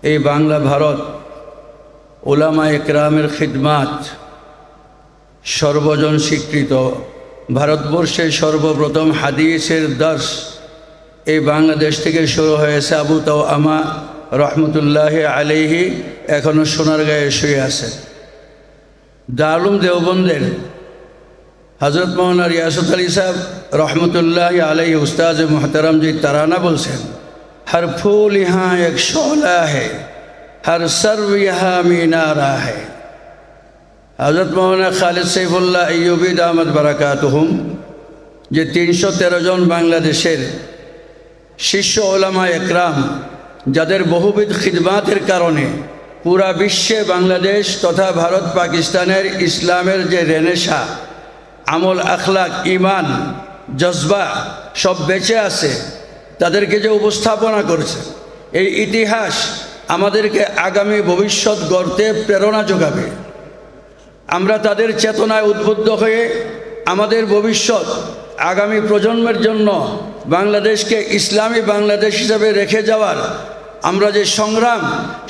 এই বাংলা ভারত উলামা একরামের খিদমাত সর্বজন স্বীকৃত। ভারতবর্ষের সর্বপ্রথম হাদিসের দর্স এই বাংলাদেশ থেকে শুরু হয়েছে। আবু তাওয়ামা রহমতুল্লাহ আলাইহি এখনও সোনারগাঁয়ে শুয়ে আছে। দারুল দেওবন্দের হজরত মৌলানা রিয়াসত আলী সাহেব রহমতুল্লাহ আলাইহি উস্তাদ মোহতারাম জি তারানা বলছেন, हर फूल यहाँ एक शोला है, हर सर्व यहाँ मीनारा है। हज़रत मौलाना खालिद सैफुल्लाह अय्यूबी दामत बरकातुहुम যে 313 জন বাংলাদেশের শীর্ষ ওলামা একরাম যাদের বহুবিধ খিদমাতের কারণে পুরা বিশ্বে বাংলাদেশ তথা ভারত পাকিস্তানের ইসলামের যে রেনেসা, আমল আখলাক, ইমান, জজবা সব বেঁচে আছে, তাদেরকে যে উপস্থাপনা করছে, এই ইতিহাস আমাদেরকে আগামী ভবিষ্যৎ গড়তে প্রেরণা যোগাবে। আমরা তাদের চেতনায় উদ্বুদ্ধ হয়ে আমাদের ভবিষ্যৎ আগামী প্রজন্মের জন্য বাংলাদেশকে ইসলামী বাংলাদেশ হিসাবে রেখে যাওয়ার আমরা যে সংগ্রাম,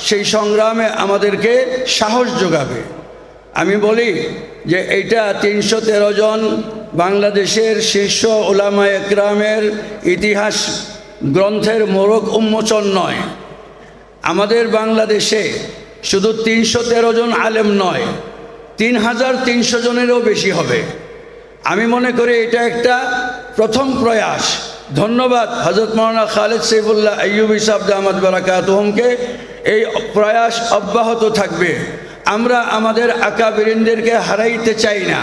সেই সংগ্রামে আমাদেরকে সাহস যোগাবে। আমি বলি যে এইটা 313 জন বাংলাদেশের শীর্ষ উলামা একরামের ইতিহাস গ্রন্থের মোড়ক উন্মোচন নয়। আমাদের বাংলাদেশে শুধু 313 জন আলেম নয়, 3300 জনেরও বেশি হবে। আমি মনে করি এটা একটা প্রথম প্রয়াস। ধন্যবাদ হযরত মাওলানা খালিদ সৈফুল্লাহ আইয়ুবী সাহেব দামাত বারাকাতুহুমকে। এই প্রয়াস অব্যাহত থাকবে। আমরা আমাদের আকাবিরিনদেরকে হারাইতে চাই না,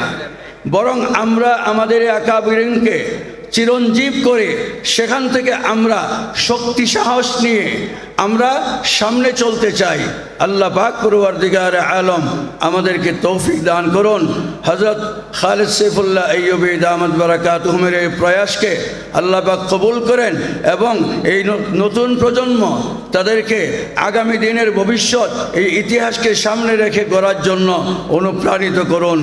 বরং আমরা আমাদের আকাবিরিনকে চিরঞ্জীব করে সেখান থেকে আমরা শক্তি সাহস নিয়ে আমরা সামনে চলতে চাই। আল্লাহ পাক পরওয়ারদিগার আলম আমাদেরকে তৌফিক দান করুন। হযরত খালিদ সৈফুল্লাহ আইয়ুবী দামাত বারাকাতুহুমের এই প্রয়াসকে আল্লাহ পাক কবুল করেন এবং এই নতুন প্রজন্ম তাদেরকে আগামী দিনের ভবিষ্যৎ এই ইতিহাসকে সামনে রেখে গড়ার জন্য অনুপ্রাণিত করুন।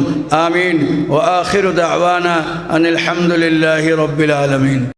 আমিন। ওয়া আখিরু দাওয়ানা আনিল হামদুলিল্লাহি রাব্বিল আলামিন।